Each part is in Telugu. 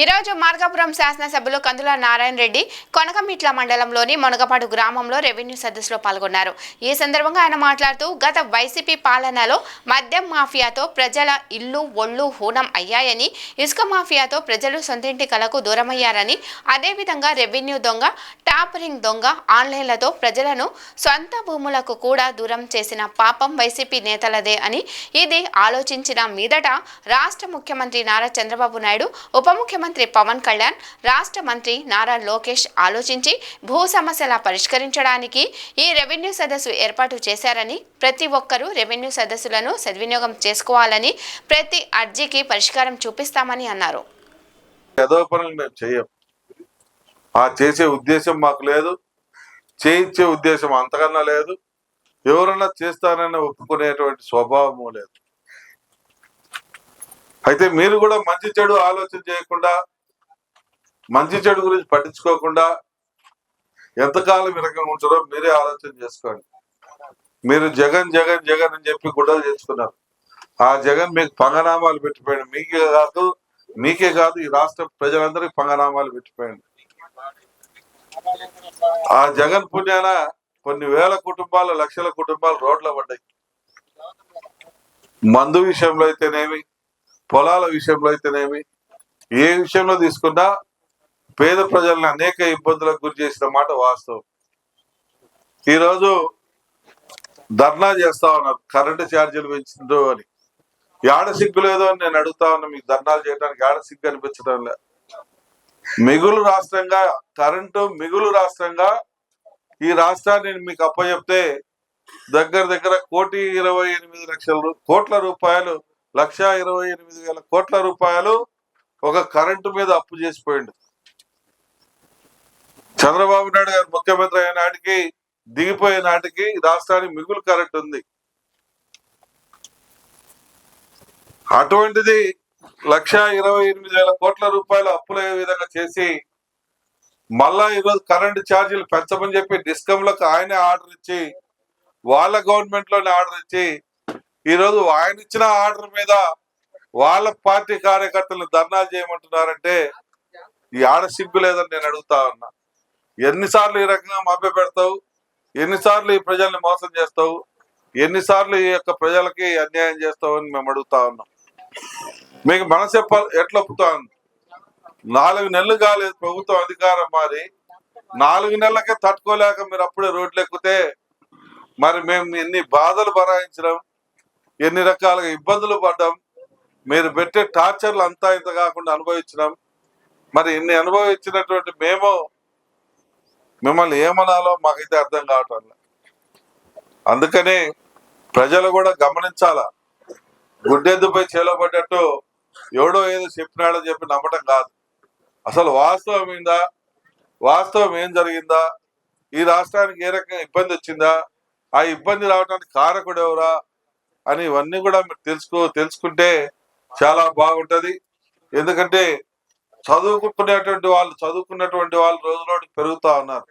ఈరోజు మార్కాపురం శాసనసభ్యులు కందుల నారాయణ రెడ్డి కొనకమిట్ల మండలంలోని మునగపాడు గ్రామంలో రెవెన్యూ సదస్సులో పాల్గొన్నారు. ఈ సందర్భంగా ఆయన మాట్లాడుతూ గత వైసీపీ పాలనలో మద్యం మాఫియాతో ప్రజల ఇల్లు ఒళ్ళు హూనం అయ్యాయని, ఇసుక మాఫియాతో ప్రజలు సొంతింటి కలకు దూరమయ్యారని, అదేవిధంగా రెవెన్యూ దొంగ, టాపరింగ్ దొంగ ఆన్లైన్లతో ప్రజలను సొంత భూములకు కూడా దూరం చేసిన పాపం వైసీపీ నేతలదే అని, ఇది ఆలోచించిన మీదట రాష్ట్ర ముఖ్యమంత్రి నారా చంద్రబాబు నాయుడు, ఉప ముఖ్యమంత్రి పవన్ కళ్యాణ్, రాష్ట్ర మంత్రి నారా లోకేష్ ఆలోచించి భూ సమస్యల పరిష్కరించడానికి ఈ రెవెన్యూ సదస్సు ఏర్పాటు చేశారని, ప్రతి ఒక్కరూ రెవెన్యూ సదస్సులను సద్వినియోగం చేసుకోవాలని, ప్రతి అర్జీకి పరిష్కారం చూపిస్తామని అన్నారు. ఆ చేసే ఉద్దేశం మాకు లేదు, చేయించే ఉద్దేశం అంతకన్నా లేదు, ఎవరన్నా చేస్తారని ఒప్పుకునేటువంటి స్వభావము లేదు. అయితే మీరు కూడా మంచి చెడు ఆలోచన చేయకుండా, మంచి చెడు గురించి పట్టించుకోకుండా ఎంతకాలం ఈ రకంగా ఉంటారో మీరే ఆలోచన చేసుకోండి. మీరు జగన్ జగన్ జగన్ అని చెప్పి గుడ్డలు చేసుకున్నారు. ఆ జగన్ మీకు పంగనామాలు పెట్టిపోయాడు. మీకే కాదు ఈ రాష్ట్ర ప్రజలందరికీ పంగనామాలు పెట్టిపోయాడు. ఆ జగన్ పుణ్యాన కొన్ని వేల కుటుంబాలు, లక్షల కుటుంబాలు రోడ్ల పడ్డాయి. మందు విషయంలో అయితేనేమి, పొలాల విషయంలో అయితేనేమి, ఏ విషయంలో తీసుకున్నా పేద ప్రజలను అనేక ఇబ్బందులకు గురి చేసిన మాట వాస్తవం. ఈరోజు ధర్నా చేస్తా ఉన్నారు కరెంటు ఛార్జీలు పెంచిందో అని. ఏడ సిగ్గు లేదో అని నేను అడుగుతా ఉన్నా. మీకు ధర్నాలు చేయడానికి ఏడ సిగ్గు అనిపించడం లేదు. మిగులు రాష్ట్రంగా, కరెంటు మిగులు రాష్ట్రంగా ఈ రాష్ట్రాన్ని మీకు అప్పచెప్తే దగ్గర దగ్గర 1,28,00,000 కోట్ల రూపాయలు, 1,28,000 కోట్ల రూపాయలు ఒక కరెంటు మీద అప్పు చేసిపోయిండు. చంద్రబాబు నాయుడు గారు ముఖ్యమంత్రి అయిన నాటికి, దిగిపోయే నాటికి రాష్ట్రానికి మిగులు కరెంట్ ఉంది. అటువంటిది 1,28,000 కోట్ల రూపాయలు అప్పులు ఏ విధంగా చేసి మళ్ళా ఈరోజు కరెంటు ఛార్జీలు పెంచమని చెప్పి డిస్కంలకు ఆయనే ఆర్డర్ ఇచ్చి, వాళ్ళ గవర్నమెంట్ లోనే ఆర్డర్ ఇచ్చి, ఈరోజు ఆయన ఇచ్చిన ఆర్డర్ మీద వాళ్ళ పార్టీ కార్యకర్తలను ధర్నాలు చేయమంటున్నారంటే ఈ ఆడ సిగ్గు లేదని నేను అడుగుతా ఉన్నా. ఎన్నిసార్లు ఈ రకంగా మభ్య పెడతావు? ఎన్నిసార్లు ఈ ప్రజల్ని మోసం చేస్తావు? ఎన్నిసార్లు ఈ యొక్క ప్రజలకి అన్యాయం చేస్తావు అని మేము అడుగుతా ఉన్నాం. మీకు మనసు ఎట్లా ఒప్పుతా ఉంది? 4 నెలలు కాలేదు ప్రభుత్వం అధికారం మారి, 4 నెలలకే తట్టుకోలేక మీరు అప్పుడే రోడ్లు ఎక్కితే మరి మేము ఎన్ని బాధలు భరాయించడం, ఎన్ని రకాలుగా ఇబ్బందులు పడ్డాం, మీరు పెట్టే టార్చర్లు అంతా ఇంత కాకుండా అనుభవించినాం. మరి ఇన్ని అనుభవించినటువంటి మేము మిమ్మల్ని ఏమనాలో మాకైతే అర్థం కావటం లేదు. అందుకని ప్రజలు కూడా గమనించాలా. గుడ్డెద్దుపై చేలబడ్డట్టు ఎవడో ఏదో చెప్పినాడని చెప్పి నమ్మటం కాదు. అసలు వాస్తవం ఏందా, వాస్తవం ఏం జరిగిందా, ఈ రాష్ట్రానికి ఏ రకంగా ఇబ్బంది వచ్చిందా, ఆ ఇబ్బంది రావడానికి కారకుడు ఎవరా అని ఇవన్నీ కూడా మీరు తెలుసుకుంటే చాలా బాగుంటది. ఎందుకంటే చదువుకున్నటువంటి వాళ్ళు రోజు రోజుకి పెరుగుతా ఉన్నారు.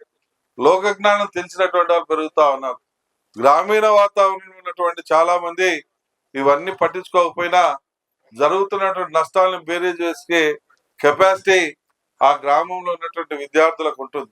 లోక జ్ఞానం తెలిసినటువంటి వాళ్ళు పెరుగుతా ఉన్నారు. గ్రామీణ వాతావరణంలో ఉన్నటువంటి చాలా మంది ఇవన్నీ పట్టించుకోకపోయినా జరుగుతున్నటువంటి నష్టాలను బేరీజ్ వేసే కెపాసిటీ ఆ గ్రామంలో ఉన్నటువంటి విద్యార్థులకు ఉంటుంది.